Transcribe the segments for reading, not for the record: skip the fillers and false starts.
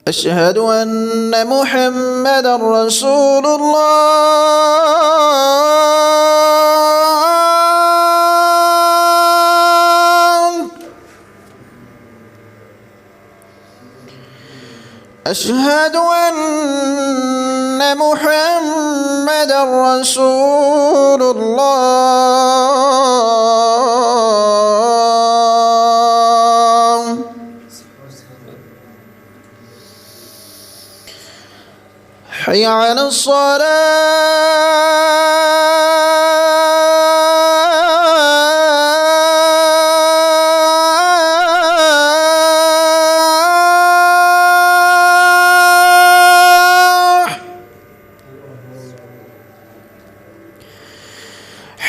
أشهد أن محمدا رسول الله. أشهد أن محمدا رسول الله. حي على الصلاة.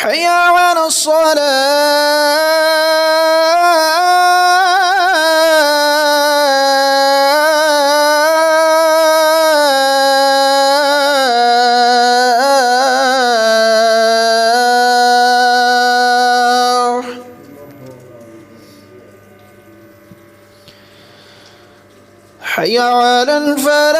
حي على الصلاة. حي على الفلاح.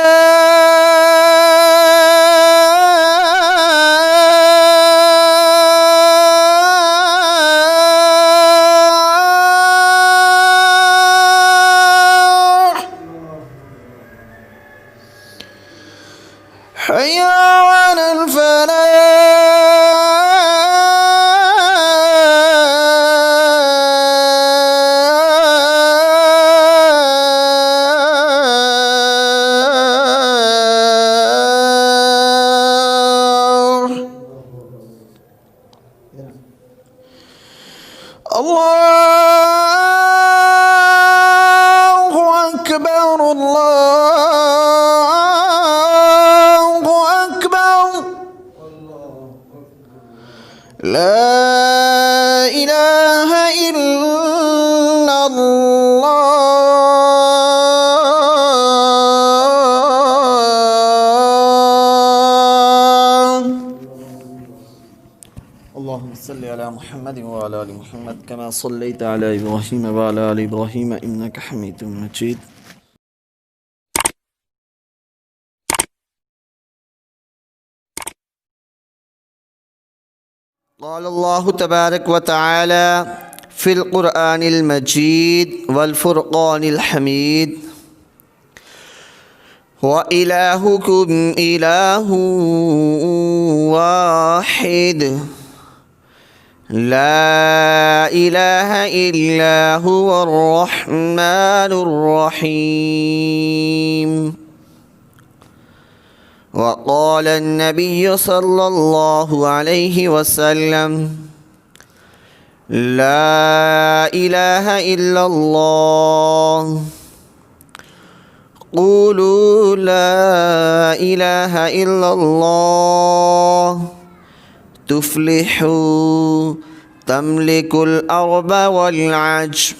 حي على الفلاح. الله أكبر الله أكبر. لا إله إلا الله. اللهم صل على محمد وعلى آل محمد كما صليت على إبراهيم وعلى آل إبراهيم إنك حميد مجيد. قال الله تبارك وتعالى في القرآن المجيد والفرقان الحميد: وإلهكم إله واحد لا إله إلا هو الرحمن الرحيم. وقال النبي صلى الله عليه وسلم: لا إله إلا الله. قولوا لا إله إلا الله تفلحوا تملك الأرض والعجم،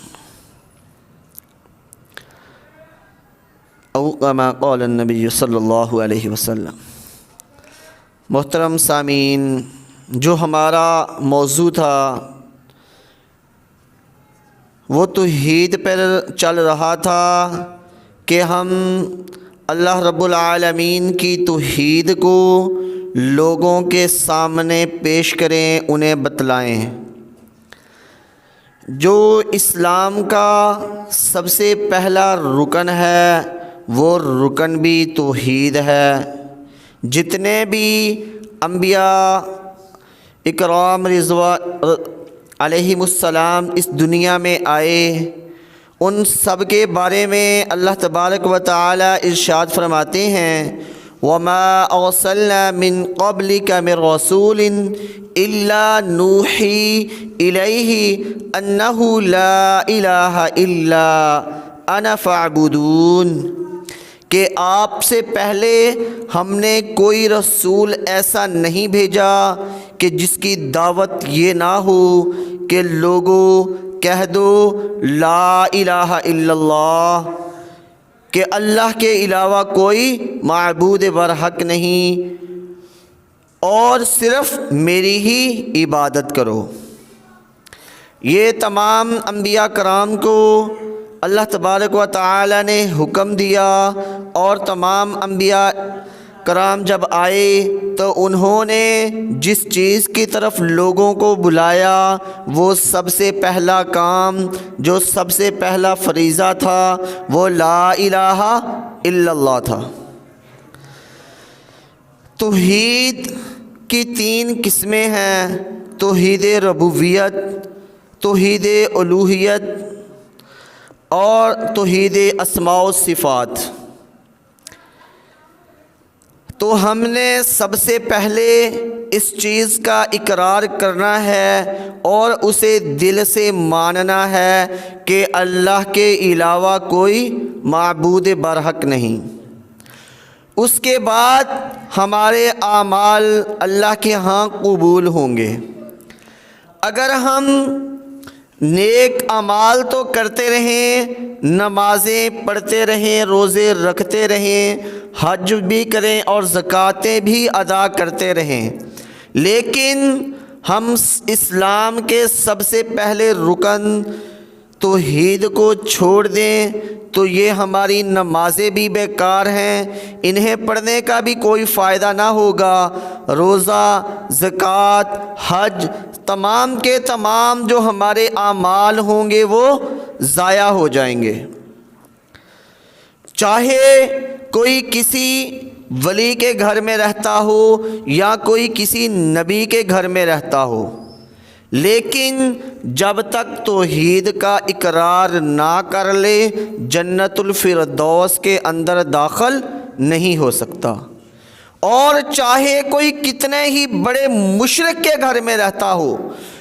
او كما قال النبی صلی اللہ علیہ وسلم۔ محترم سامعین، جو ہمارا موضوع تھا وہ توحید پر چل رہا تھا کہ ہم اللہ رب العالمین کی توحید کو لوگوں کے سامنے پیش کریں، انہیں بتلائیں۔ جو اسلام کا سب سے پہلا رکن ہے وہ رکن بھی توحید ہے۔ جتنے بھی انبیاء اکرام رضوان علیہم السلام اس دنیا میں آئے، ان سب کے بارے میں اللہ تبارک و تعالی ارشاد فرماتے ہیں: وَمَا أَرْسَلْنَا مِن قَبْلِكَ مِن رَّسُولٍ إِلَّا نُوحِي إِلَيْهِ أَنَّهُ لَا إِلَٰهَ إِلَّا أَنَا فَاعْبُدُونِ، کہ آپ سے پہلے ہم نے کوئی رسول ایسا نہیں بھیجا کہ جس کی دعوت یہ نہ ہو کہ لوگوں کہہ دو لا الہ الا اللہ، کہ اللہ کے علاوہ کوئی معبود برحق نہیں اور صرف میری ہی عبادت کرو۔ یہ تمام انبیاء کرام کو اللہ تبارک و تعالی نے حکم دیا اور تمام انبیاء کرام جب آئے تو انہوں نے جس چیز کی طرف لوگوں کو بلایا وہ سب سے پہلا کام، جو سب سے پہلا فریضہ تھا، وہ لا الہ الا اللہ تھا۔ توحید کی 3 قسمیں ہیں: توحید ربوبیت، توحید الوہیت اور توحید اسماء و صفات۔ تو ہم نے سب سے پہلے اس چیز کا اقرار کرنا ہے اور اسے دل سے ماننا ہے کہ اللہ کے علاوہ کوئی معبود برحق نہیں۔ اس کے بعد ہمارے اعمال اللہ کے ہاں قبول ہوں گے۔ اگر ہم نیک اعمال تو کرتے رہیں، نمازیں پڑھتے رہیں، روزے رکھتے رہیں، حج بھی کریں اور زکوٰۃیں بھی ادا کرتے رہیں، لیکن ہم اسلام کے سب سے پہلے رکن توحید کو چھوڑ دیں تو یہ ہماری نمازیں بھی بیکار ہیں، انہیں پڑھنے کا بھی کوئی فائدہ نہ ہوگا، روزہ، زکوٰۃ، حج، تمام کے تمام جو ہمارے اعمال ہوں گے وہ ضائع ہو جائیں گے۔ چاہے کوئی کسی ولی کے گھر میں رہتا ہو یا کوئی کسی نبی کے گھر میں رہتا ہو، لیکن جب تک توحید کا اقرار نہ کر لے جنت الفردوس کے اندر داخل نہیں ہو سکتا۔ اور چاہے کوئی کتنے ہی بڑے مشرک کے گھر میں رہتا ہو،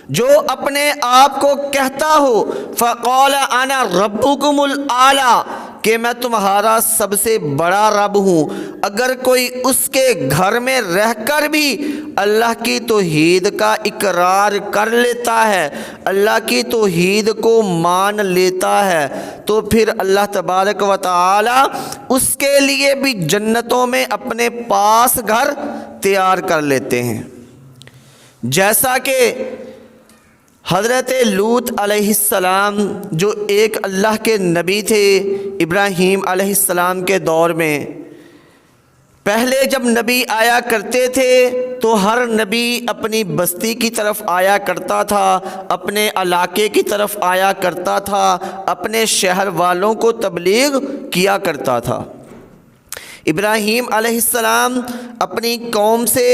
جو اپنے آپ کو کہتا ہو فقال انا ربکم الاعلی، کہ میں تمہارا سب سے بڑا رب ہوں، اگر کوئی اس کے گھر میں رہ کر بھی اللہ کی توحید کا اقرار کر لیتا ہے، اللہ کی توحید کو مان لیتا ہے، تو پھر اللہ تبارک و تعالی اس کے لیے بھی جنتوں میں اپنے پاس گھر تیار کر لیتے ہیں۔ جیسا کہ حضرت لوط علیہ السلام جو ایک اللہ کے نبی تھے، ابراہیم علیہ السلام کے دور میں پہلے جب نبی آیا کرتے تھے تو ہر نبی اپنی بستی کی طرف آیا کرتا تھا، اپنے علاقے کی طرف آیا کرتا تھا، اپنے شہر والوں کو تبلیغ کیا کرتا تھا۔ ابراہیم علیہ السلام اپنی قوم سے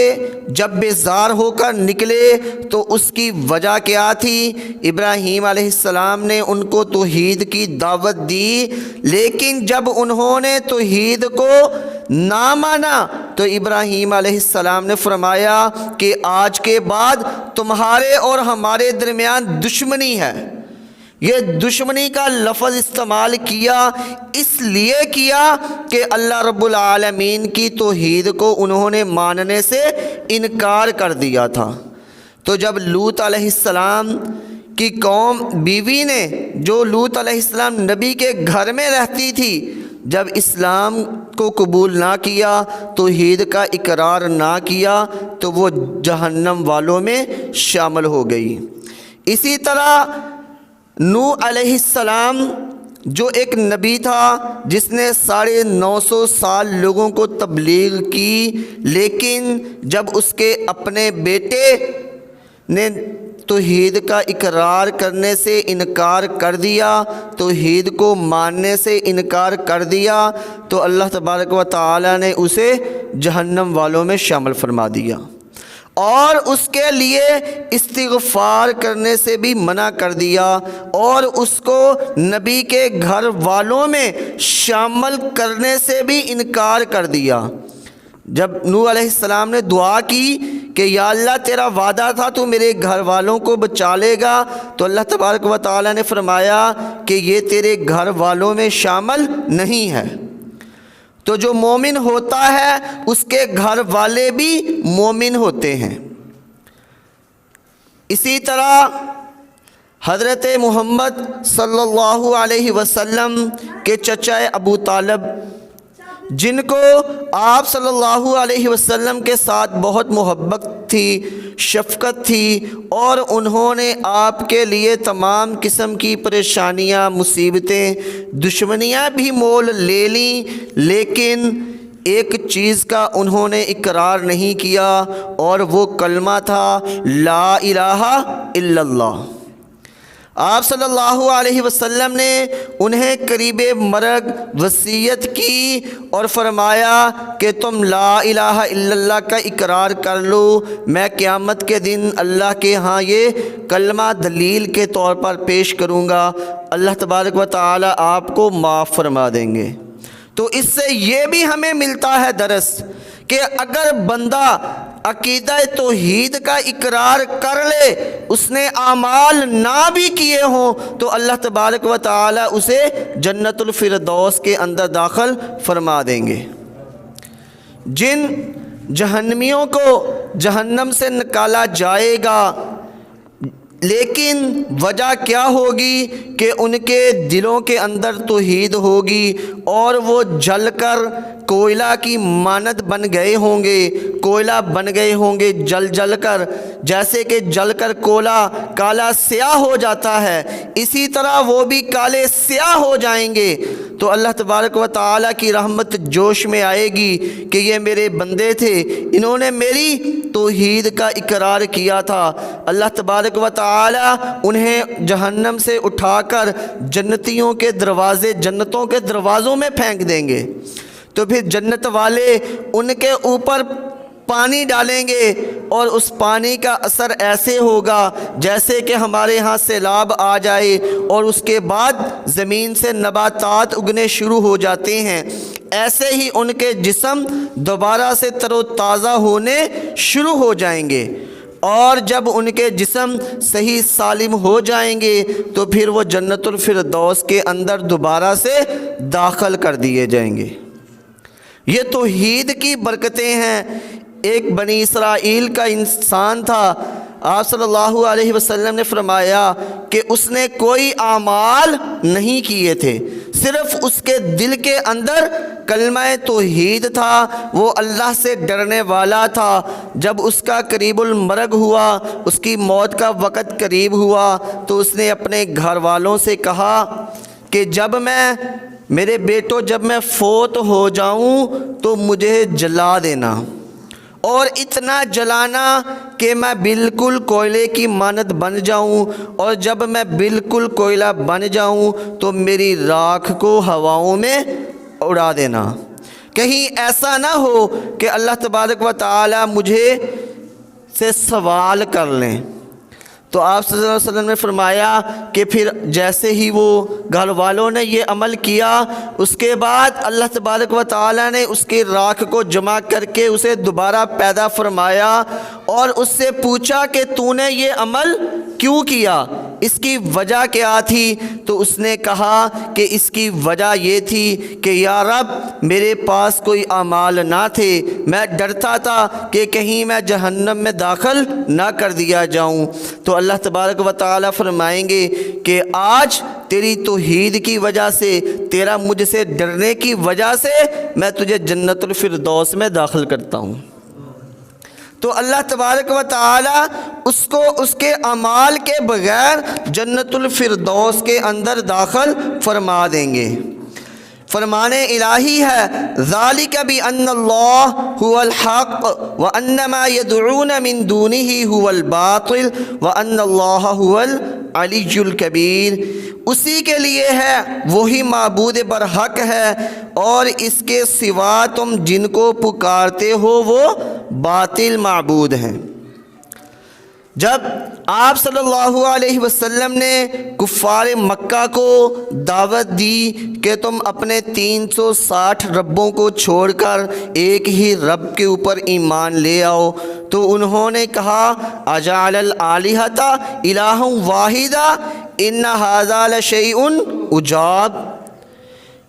جب بیزار ہو کر نکلے تو اس کی وجہ کیا تھی؟ ابراہیم علیہ السلام نے ان کو توحید کی دعوت دی، لیکن جب انہوں نے توحید کو نہ مانا تو ابراہیم علیہ السلام نے فرمایا کہ آج کے بعد تمہارے اور ہمارے درمیان دشمنی ہے۔ یہ دشمنی کا لفظ استعمال کیا، اس لیے کیا کہ اللہ رب العالمین کی توحید کو انہوں نے ماننے سے انکار کر دیا تھا۔ تو جب لوط علیہ السلام کی قوم بیوی نے، جو لوط علیہ السلام نبی کے گھر میں رہتی تھی، جب اسلام کو قبول نہ کیا، توحید کا اقرار نہ کیا، تو وہ جہنم والوں میں شامل ہو گئی۔ اسی طرح نوح علیہ السلام جو ایک نبی تھا جس نے 950 سال لوگوں کو تبلیغ کی، لیکن جب اس کے اپنے بیٹے نے توحید کا اقرار کرنے سے انکار کر دیا، توحید کو ماننے سے انکار کر دیا، تو اللہ تبارک و تعالی نے اسے جہنم والوں میں شامل فرما دیا اور اس کے لیے استغفار کرنے سے بھی منع کر دیا اور اس کو نبی کے گھر والوں میں شامل کرنے سے بھی انکار کر دیا۔ جب نوح علیہ السلام نے دعا کی کہ یا اللہ تیرا وعدہ تھا تو میرے گھر والوں کو بچا لے گا، تو اللہ تبارک و تعالی نے فرمایا کہ یہ تیرے گھر والوں میں شامل نہیں ہے۔ تو جو مومن ہوتا ہے اس کے گھر والے بھی مومن ہوتے ہیں۔ اسی طرح حضرت محمد صلی اللہ علیہ وسلم کے چچا ابو طالب، جن کو آپ صلی اللہ علیہ وسلم کے ساتھ بہت محبت تھی، شفقت تھی اور انہوں نے آپ کے لیے تمام قسم کی پریشانیاں، مصیبتیں، دشمنیاں بھی مول لے لیں، لیکن ایک چیز کا انہوں نے اقرار نہیں کیا اور وہ کلمہ تھا لا الہ الا اللہ۔ آپ صلی اللہ علیہ وسلم نے انہیں قریب مرگ وصیت کی اور فرمایا کہ تم لا الہ الا اللہ کا اقرار کر لو، میں قیامت کے دن اللہ کے ہاں یہ کلمہ دلیل کے طور پر پیش کروں گا، اللہ تبارک و تعالی آپ کو معاف فرما دیں گے۔ تو اس سے یہ بھی ہمیں ملتا ہے درس کہ اگر بندہ عقیدہ توحید کا اقرار کر لے، اس نے اعمال نہ بھی کیے ہوں، تو اللہ تبارک و تعالی اسے جنت الفردوس کے اندر داخل فرما دیں گے۔ جن جہنمیوں کو جہنم سے نکالا جائے گا، لیکن وجہ کیا ہوگی کہ ان کے دلوں کے اندر توحید ہوگی اور وہ جل کر کوئلہ کی مانند بن گئے ہوں گے، کوئلہ بن گئے ہوں گے جل جل کر، جیسے کہ جل کر کوئلہ کالا سیاہ ہو جاتا ہے، اسی طرح وہ بھی کالے سیاہ ہو جائیں گے۔ تو اللہ تبارک و تعالیٰ کی رحمت جوش میں آئے گی کہ یہ میرے بندے تھے، انہوں نے میری توحید کا اقرار کیا تھا۔ اللہ تبارک و تعالیٰ انہیں جہنم سے اٹھا کر جنتیوں کے دروازے، جنتوں کے دروازوں میں پھینک دیں گے، تو پھر جنت والے ان کے اوپر پانی ڈالیں گے اور اس پانی کا اثر ایسے ہوگا جیسے کہ ہمارے ہاں سیلاب آ جائے اور اس کے بعد زمین سے نباتات اگنے شروع ہو جاتے ہیں، ایسے ہی ان کے جسم دوبارہ سے تر و تازہ ہونے شروع ہو جائیں گے، اور جب ان کے جسم صحیح سالم ہو جائیں گے تو پھر وہ جنت الفردوس کے اندر دوبارہ سے داخل کر دیے جائیں گے۔ یہ توحید کی برکتیں ہیں۔ ایک بنی اسرائیل کا انسان تھا، آپ صلی اللہ علیہ وسلم نے فرمایا کہ اس نے کوئی اعمال نہیں کیے تھے، صرف اس کے دل کے اندر کلمہ توحید تھا، وہ اللہ سے ڈرنے والا تھا۔ جب اس کا قریب المرگ ہوا، اس کی موت کا وقت قریب ہوا، تو اس نے اپنے گھر والوں سے کہا کہ میرے بیٹو جب میں فوت ہو جاؤں تو مجھے جلا دینا، اور اتنا جلانا کہ میں بالکل کوئلے کی مانند بن جاؤں، اور جب میں بالکل کوئلہ بن جاؤں تو میری راکھ کو ہواؤں میں اڑا دینا، کہیں ایسا نہ ہو کہ اللہ تبارک و تعالی مجھے سے سوال کر لیں۔ تو آپ صلی اللہ علیہ وسلم نے فرمایا کہ پھر جیسے ہی وہ گھر والوں نے یہ عمل کیا، اس کے بعد اللہ تبارک و تعالیٰ نے اس کی راکھ کو جمع کر کے اسے دوبارہ پیدا فرمایا اور اس سے پوچھا کہ تو نے یہ عمل کیوں کیا، اس کی وجہ کیا تھی؟ تو اس نے کہا کہ اس کی وجہ یہ تھی کہ یا رب میرے پاس کوئی اعمال نہ تھے، میں ڈرتا تھا کہ کہیں میں جہنم میں داخل نہ کر دیا جاؤں۔ تو اللہ تبارک و تعالیٰ فرمائیں گے کہ آج تیری توحید کی وجہ سے، تیرا مجھ سے ڈرنے کی وجہ سے میں تجھے جنت الفردوس میں داخل کرتا ہوں۔ تو اللہ تبارک و تعالی اس کو اس کے اعمال کے بغیر جنت الفردوس کے اندر داخل فرما دیں گے۔ فرمان الہی ہے ذالک بان اللہ هو الحق وان ما يدعون من دونه هو الباطل وان اللہ هو العلی الکبیر، اسی کے لیے ہے، وہی معبود برحق ہے، اور اس کے سوا تم جن کو پکارتے ہو وہ باطل معبود ہیں۔ جب آپ صلی اللہ علیہ وسلم نے کفار مکہ کو دعوت دی کہ تم اپنے 360 ربوں کو چھوڑ کر ایک ہی رب کے اوپر ایمان لے آؤ، تو انہوں نے کہا اجعل الآلہۃ الہا واحدا ان ھذا لشیء عجاب،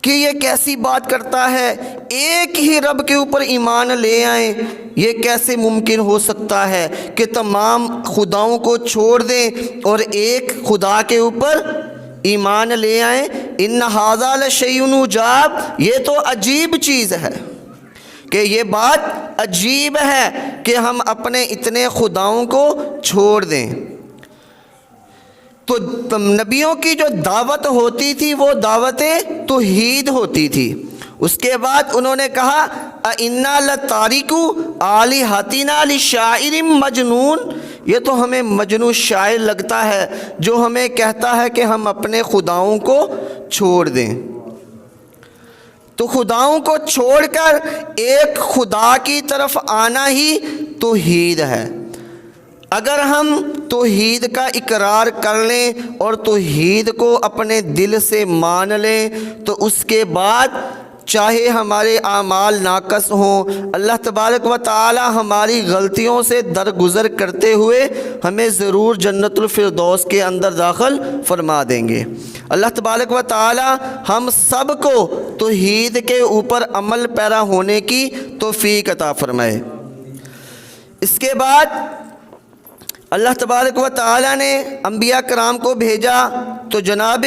کہ یہ کیسی بات کرتا ہے، ایک ہی رب کے اوپر ایمان لے آئیں، یہ کیسے ممکن ہو سکتا ہے کہ تمام خداؤں کو چھوڑ دیں اور ایک خدا کے اوپر ایمان لے آئیں؟ ان ھذا لشیء عجاب، یہ تو عجیب چیز ہے کہ یہ بات عجیب ہے کہ ہم اپنے اتنے خداؤں کو چھوڑ دیں۔ تو نبیوں کی جو دعوت ہوتی تھی وہ دعوت توحید ہوتی تھی۔ اس کے بعد انہوں نے کہا اِنَّا لَتَارِكُو آلِهَتِنَا لِشَاعِرٍ مَجْنُونٍ، یہ تو ہمیں مجنون شاعر لگتا ہے جو ہمیں کہتا ہے کہ ہم اپنے خداؤں کو چھوڑ دیں۔ تو خداؤں کو چھوڑ کر ایک خدا کی طرف آنا ہی توحید ہے۔ اگر ہم توحید کا اقرار کر لیں اور توحید کو اپنے دل سے مان لیں تو اس کے بعد چاہے ہمارے اعمال ناقص ہوں، اللہ تبارک و تعالی ہماری غلطیوں سے درگزر کرتے ہوئے ہمیں ضرور جنت الفردوس کے اندر داخل فرما دیں گے۔ اللہ تبارک و تعالی ہم سب کو توحید کے اوپر عمل پیرا ہونے کی توفیق عطا فرمائے۔ اس کے بعد اللہ تبارک و تعالی نے انبیاء کرام کو بھیجا تو جناب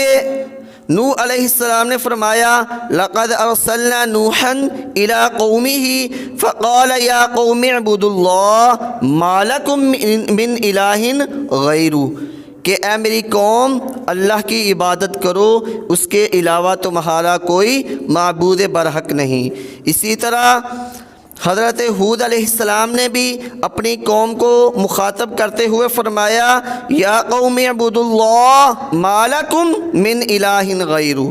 نوح علیہ السلام نے فرمایا لقد ارسلنا نوحا الى قومه فقال یا قوم اعبدوا اللہ ما لکم من الہ غیرہ، کہ اے میری قوم اللہ کی عبادت کرو، اس کے علاوہ تمہارا کوئی معبود برحق نہیں۔ اسی طرح حضرت ہود علیہ السلام نے بھی اپنی قوم کو مخاطب کرتے ہوئے فرمایا یا قوم اعبدوا اللہ ما لکم من الہ غیرہ۔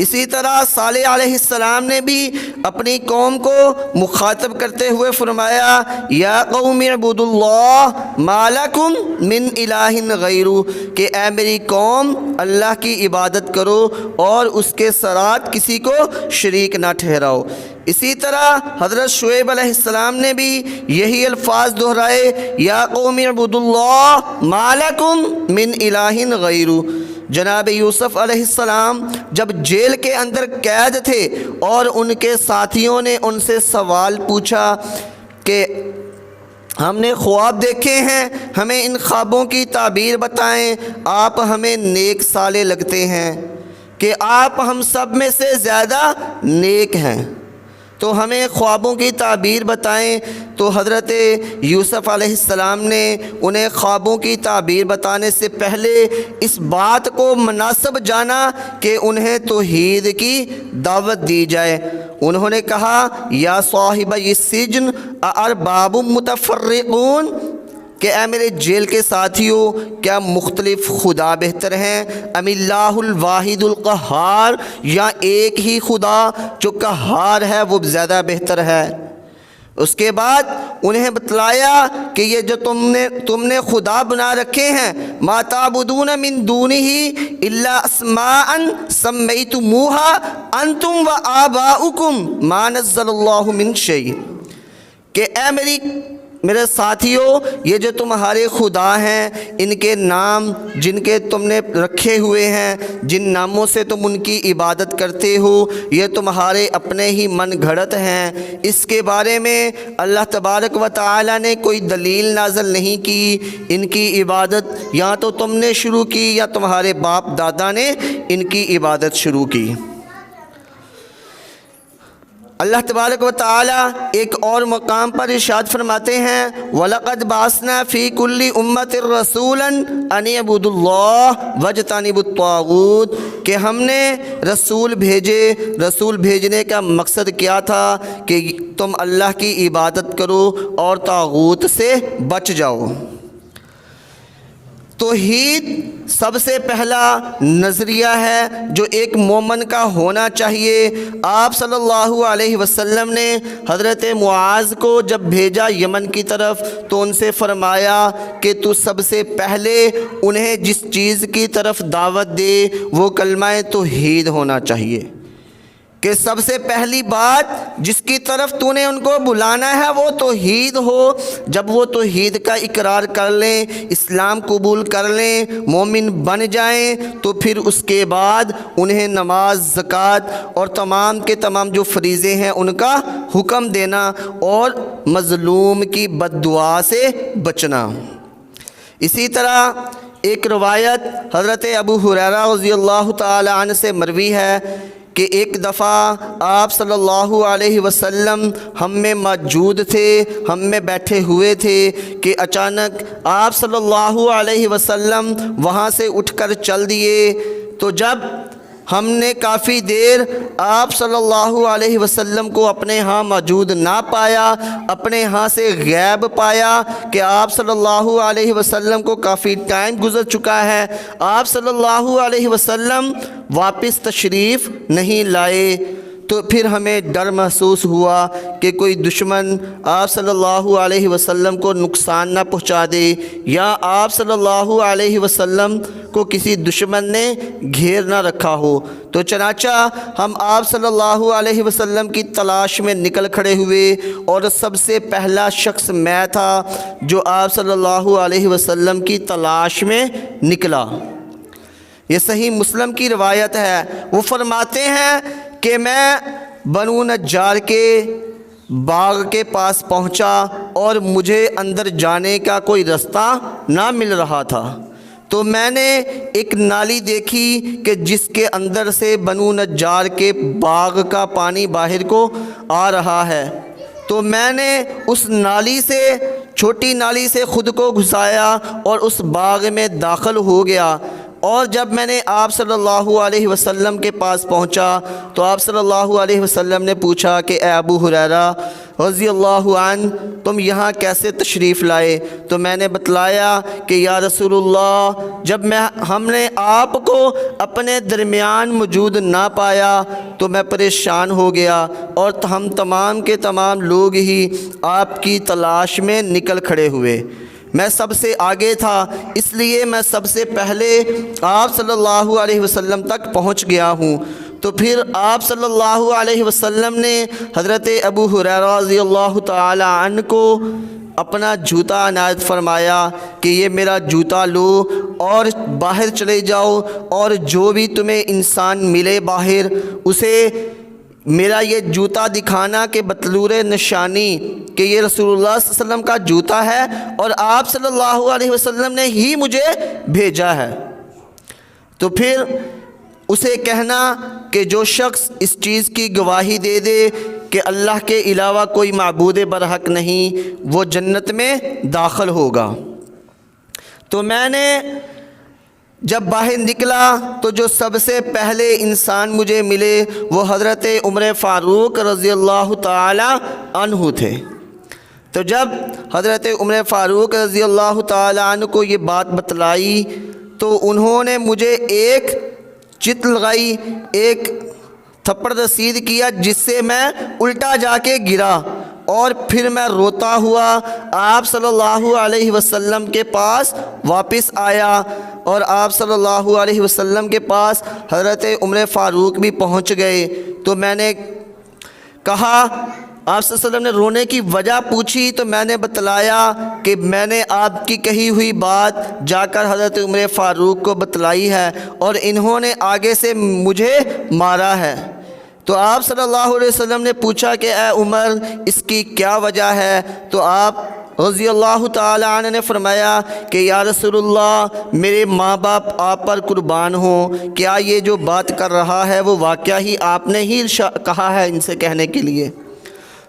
اسی طرح صالح علیہ السلام نے بھی اپنی قوم کو مخاطب کرتے ہوئے فرمایا یا قوم اعبدوا اللہ ما لکم من الہ غیرہ، کہ اے میری قوم اللہ کی عبادت کرو اور اس کے ساتھ کسی کو شریک نہ ٹھہراؤ۔ اسی طرح حضرت شعیب علیہ السلام نے بھی یہی الفاظ دہرائے یا قوم اعبدوا اللہ ما لکم من الہ غیرہ۔ جناب یوسف علیہ السلام جب جیل کے اندر قید تھے اور ان کے ساتھیوں نے ان سے سوال پوچھا کہ ہم نے خواب دیکھے ہیں، ہمیں ان خوابوں کی تعبیر بتائیں، آپ ہمیں نیک صالح لگتے ہیں کہ آپ ہم سب میں سے زیادہ نیک ہیں، تو ہمیں خوابوں کی تعبیر بتائیں۔ تو حضرت یوسف علیہ السلام نے انہیں خوابوں کی تعبیر بتانے سے پہلے اس بات کو مناسب جانا کہ انہیں توحید کی دعوت دی جائے۔ انہوں نے کہا یا صاحب السجن اارباب متفرقون، کہ اے میرے جیل کے ساتھیوں کیا مختلف خدا بہتر ہیں، ام اللہ الواحد القہار، یا ایک ہی خدا جو قہار ہے وہ زیادہ بہتر ہے۔ اس کے بعد انہیں بتلایا کہ یہ جو تم نے خدا بنا رکھے ہیں ما تعبدون من دونہ الا اسماء سمیتموها انتم وآباؤکم ما نزل اللہ من شیء، کہ اے میرے ساتھیوں یہ جو تمہارے خدا ہیں ان کے نام جن کے تم نے رکھے ہوئے ہیں، جن ناموں سے تم ان کی عبادت کرتے ہو، یہ تمہارے اپنے ہی من گھڑت ہیں، اس کے بارے میں اللہ تبارک و تعالی نے کوئی دلیل نازل نہیں کی۔ ان کی عبادت یا تو تم نے شروع کی یا تمہارے باپ دادا نے ان کی عبادت شروع کی۔ اللہ تبارک و تعالی ایک اور مقام پر ارشاد فرماتے ہیں وَلَقَدْ بَعَثْنَا فِي كُلِّ أُمَّةٍ رَسُولًا أَنِ اعْبُدُوا اللَّهَ وَاجْتَنِبُوا الطَّاغُوتَ، کہ ہم نے رسول بھیجے۔ رسول بھیجنے کا مقصد کیا تھا کہ تم اللہ کی عبادت کرو اور طاغوت سے بچ جاؤ۔ توحید سب سے پہلا نظریہ ہے جو ایک مومن کا ہونا چاہیے۔ آپ صلی اللہ علیہ وسلم نے حضرت معاذ کو جب بھیجا یمن کی طرف تو ان سے فرمایا کہ تو سب سے پہلے انہیں جس چیز کی طرف دعوت دے وہ کلمہ توحید ہونا چاہیے، کہ سب سے پہلی بات جس کی طرف تو نے ان کو بلانا ہے وہ توحید ہو۔ جب وہ توحید کا اقرار کر لیں، اسلام قبول کر لیں، مومن بن جائیں، تو پھر اس کے بعد انہیں نماز، زکوٰۃ اور تمام کے تمام جو فریضے ہیں ان کا حکم دینا اور مظلوم کی بد دعا سے بچنا۔ اسی طرح ایک روایت حضرت ابو ہریرہ رضی اللہ تعالی عنہ سے مروی ہے کہ ایک دفعہ آپ صلی اللہ علیہ وسلم ہم میں موجود تھے، ہم میں بیٹھے ہوئے تھے کہ اچانک آپ صلی اللہ علیہ وسلم وہاں سے اٹھ کر چل دیے۔ تو جب ہم نے کافی دیر آپ صلی اللہ علیہ وسلم کو اپنے ہاں موجود نہ پایا، اپنے ہاں سے غائب پایا کہ آپ صلی اللہ علیہ وسلم کو کافی ٹائم گزر چکا ہے، آپ صلی اللہ علیہ وسلم واپس تشریف نہیں لائے، تو پھر ہمیں ڈر محسوس ہوا کہ کوئی دشمن آپ صلی اللہ علیہ وسلم کو نقصان نہ پہنچا دے، یا آپ صلی اللہ علیہ وسلم کو کسی دشمن نے گھیر نہ رکھا ہو۔ تو چنانچہ ہم آپ صلی اللہ علیہ وسلم کی تلاش میں نکل کھڑے ہوئے، اور سب سے پہلا شخص میں تھا جو آپ صلی اللہ علیہ وسلم کی تلاش میں نکلا۔ یہ صحیح مسلم کی روایت ہے۔ وہ فرماتے ہیں کہ میں بنو نجار کے باغ کے پاس پہنچا اور مجھے اندر جانے کا کوئی رستہ نہ مل رہا تھا، تو میں نے ایک نالی دیکھی کہ جس کے اندر سے بنو نجار کے باغ کا پانی باہر کو آ رہا ہے۔ تو میں نے اس نالی سے، چھوٹی نالی سے خود کو گھسایا اور اس باغ میں داخل ہو گیا، اور جب میں نے آپ صلی اللہ علیہ وسلم کے پاس پہنچا تو آپ صلی اللہ علیہ وسلم نے پوچھا کہ اے ابو ہریرہ رضی اللہ عنہ، تم یہاں کیسے تشریف لائے؟ تو میں نے بتلایا کہ یا رسول اللہ، جب ہم نے آپ کو اپنے درمیان موجود نہ پایا تو میں پریشان ہو گیا، اور ہم تمام کے تمام لوگ ہی آپ کی تلاش میں نکل کھڑے ہوئے۔ میں سب سے آگے تھا، اس لیے میں سب سے پہلے آپ صلی اللہ علیہ وسلم تک پہنچ گیا ہوں۔ تو پھر آپ صلی اللہ علیہ وسلم نے حضرت ابو ہریرہ رضی اللہ تعالی عنہ کو اپنا جوتا عنایت فرمایا کہ یہ میرا جوتا لو اور باہر چلے جاؤ، اور جو بھی تمہیں انسان ملے باہر اسے میرا یہ جوتا دکھانا کہ بطور نشانی کہ یہ رسول اللہ صلی اللہ علیہ وسلم کا جوتا ہے اور آپ صلی اللہ علیہ وسلم نے ہی مجھے بھیجا ہے۔ تو پھر اسے کہنا کہ جو شخص اس چیز کی گواہی دے دے کہ اللہ کے علاوہ کوئی معبود برحق نہیں، وہ جنت میں داخل ہوگا۔ تو میں نے جب باہر نکلا تو جو سب سے پہلے انسان مجھے ملے وہ حضرت عمر فاروق رضی اللہ تعالی عنہ تھے۔ تو جب حضرت عمر فاروق رضی اللہ تعالی عنہ کو یہ بات بتلائی تو انہوں نے مجھے ایک چت لگائی، ایک تھپڑ رسید کیا، جس سے میں الٹا جا کے گرا، اور پھر میں روتا ہوا آپ صلی اللہ علیہ وسلم کے پاس واپس آیا، اور آپ صلی اللہ علیہ وسلم کے پاس حضرت عمر فاروق بھی پہنچ گئے۔ تو میں نے کہا، آپ صلی اللہ علیہ وسلم نے رونے کی وجہ پوچھی تو میں نے بتلایا کہ میں نے آپ کی کہی ہوئی بات جا کر حضرت عمر فاروق کو بتلائی ہے، اور انہوں نے آگے سے مجھے مارا ہے۔ تو آپ صلی اللہ علیہ وسلم نے پوچھا کہ اے عمر، اس کی کیا وجہ ہے؟ تو آپ رضی اللہ تعالی عنہ نے فرمایا کہ یا رسول اللہ، میرے ماں باپ آپ پر قربان ہوں، کیا یہ جو بات کر رہا ہے وہ واقعہ ہی آپ نے ہی کہا ہے ان سے کہنے کے لیے؟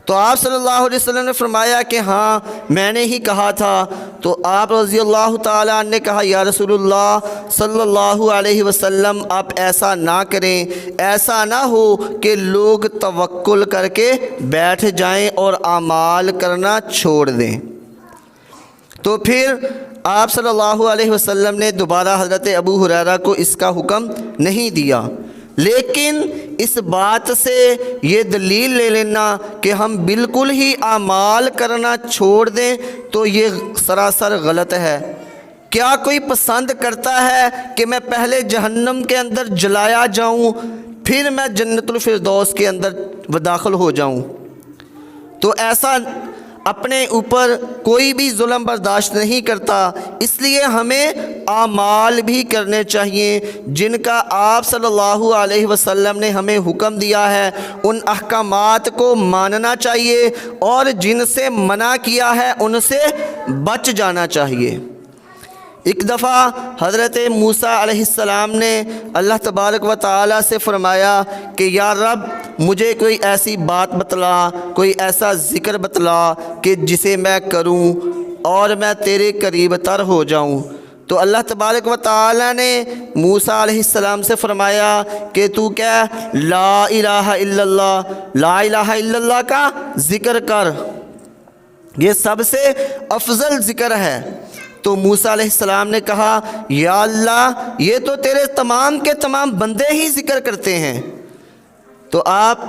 تو آپ صلی اللہ علیہ وسلم نے فرمایا کہ ہاں میں نے ہی کہا تھا۔ تو آپ رضی اللہ تعالیٰ عنہ نے کہا یا رسول اللہ صلی اللہ علیہ وسلم، آپ ایسا نہ کریں، ایسا نہ ہو کہ لوگ توکل کر کے بیٹھ جائیں اور اعمال کرنا چھوڑ دیں۔ تو پھر آپ صلی اللہ علیہ وسلم نے دوبارہ حضرت ابو ہریرہ کو اس کا حکم نہیں دیا، لیکن اس بات سے یہ دلیل لے لینا کہ ہم بالکل ہی اعمال کرنا چھوڑ دیں تو یہ سراسر غلط ہے۔ کیا کوئی پسند کرتا ہے کہ میں پہلے جہنم کے اندر جلایا جاؤں پھر میں جنت الفردوس کے اندر داخل ہو جاؤں؟ تو ایسا اپنے اوپر کوئی بھی ظلم برداشت نہیں کرتا، اس لیے ہمیں اعمال بھی کرنے چاہیے جن کا آپ صلی اللہ علیہ وسلم نے ہمیں حکم دیا ہے، ان احکامات کو ماننا چاہیے، اور جن سے منع کیا ہے ان سے بچ جانا چاہیے۔ ایک دفعہ حضرت موسیٰ علیہ السلام نے اللہ تبارک و تعالیٰ سے فرمایا کہ یا رب مجھے کوئی ایسی بات بتلا، کوئی ایسا ذکر بتلا کہ جسے میں کروں اور میں تیرے قریب تر ہو جاؤں۔ تو اللہ تبارک و تعالیٰ نے موسیٰ علیہ السلام سے فرمایا کہ تو کیا لا الہ الا اللہ، لا الہ الا اللہ کا ذکر کر، یہ سب سے افضل ذکر ہے۔ تو موسیٰ علیہ السلام نے کہا یا اللہ یہ تو تیرے تمام کے تمام بندے ہی ذکر کرتے ہیں۔ تو آپ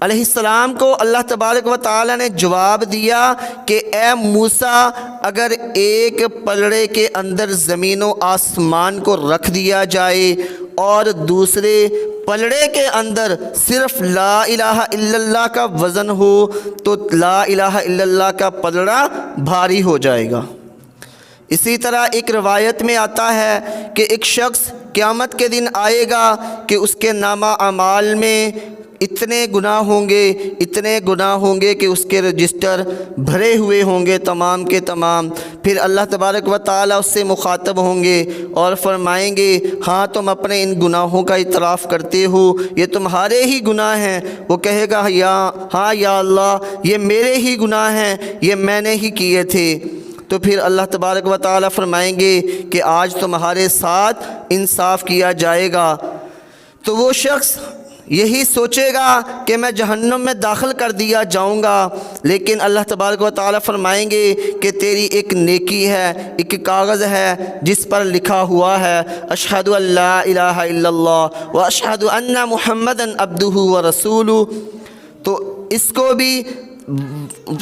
علیہ السلام کو اللہ تبارک و تعالی نے جواب دیا کہ اے موسیٰ اگر ایک پلڑے کے اندر زمین و آسمان کو رکھ دیا جائے اور دوسرے پلڑے کے اندر صرف لا الہ الا اللہ کا وزن ہو تو لا الہ الا اللہ کا پلڑا بھاری ہو جائے گا۔ اسی طرح ایک روایت میں آتا ہے کہ ایک شخص قیامت کے دن آئے گا کہ اس کے نامہ اعمال میں اتنے گناہ ہوں گے کہ اس کے رجسٹر بھرے ہوئے ہوں گے تمام کے تمام۔ پھر اللہ تبارک و تعالیٰ اس سے مخاطب ہوں گے اور فرمائیں گے ہاں تم اپنے ان گناہوں کا اعتراف کرتے ہو، یہ تمہارے ہی گناہ ہیں۔ وہ کہے گا ہاں یا اللہ یہ میرے ہی گناہ ہیں، یہ میں نے ہی کیے تھے۔ تو پھر اللہ تبارک و تعالیٰ فرمائیں گے کہ آج تمہارے ساتھ انصاف کیا جائے گا۔ تو وہ شخص یہی سوچے گا کہ میں جہنم میں داخل کر دیا جاؤں گا، لیکن اللہ تبارک و تعالیٰ فرمائیں گے کہ تیری ایک نیکی ہے، ایک کاغذ ہے جس پر لکھا ہوا ہے اشہد ان لا الہ الا اللہ و اشہد ان محمدا عبدہ و رسولہ۔ تو اس کو بھی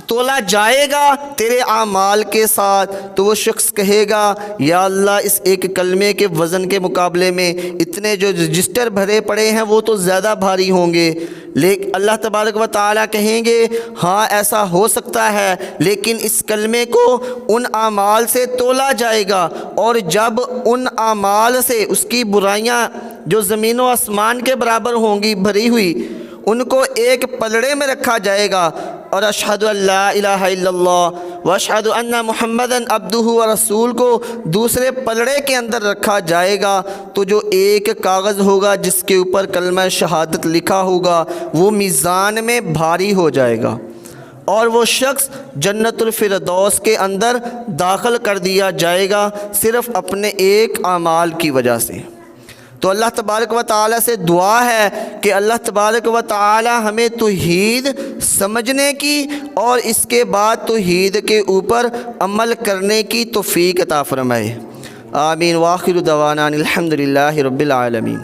تولا جائے گا تیرے اعمال کے ساتھ۔ تو وہ شخص کہے گا یا اللہ اس ایک کلمے کے وزن کے مقابلے میں اتنے جو رجسٹر بھرے پڑے ہیں وہ تو زیادہ بھاری ہوں گے۔ لیکن اللہ تبارک و تعالیٰ کہیں گے ہاں ایسا ہو سکتا ہے، لیکن اس کلمے کو ان اعمال سے تولا جائے گا، اور جب ان اعمال سے اس کی برائیاں جو زمین و آسمان کے برابر ہوں گی بھری ہوئی ان کو ایک پلڑے میں رکھا جائے گا، اور اشہد ان لا الہ الا اللہ و اشہد ان محمدا عبدہ و رسول کو دوسرے پلڑے کے اندر رکھا جائے گا، تو جو ایک کاغذ ہوگا جس کے اوپر کلمہ شہادت لکھا ہوگا وہ میزان میں بھاری ہو جائے گا، اور وہ شخص جنت الفردوس کے اندر داخل کر دیا جائے گا صرف اپنے ایک اعمال کی وجہ سے۔ تو اللہ تبارک و تعالیٰ سے دعا ہے کہ اللہ تبارک و تعالیٰ ہمیں توحید سمجھنے کی اور اس کے بعد توحید کے اوپر عمل کرنے کی توفیق عطا فرمائے۔ آمین۔ وآخر دعوانا الحمد للہ رب العالمین۔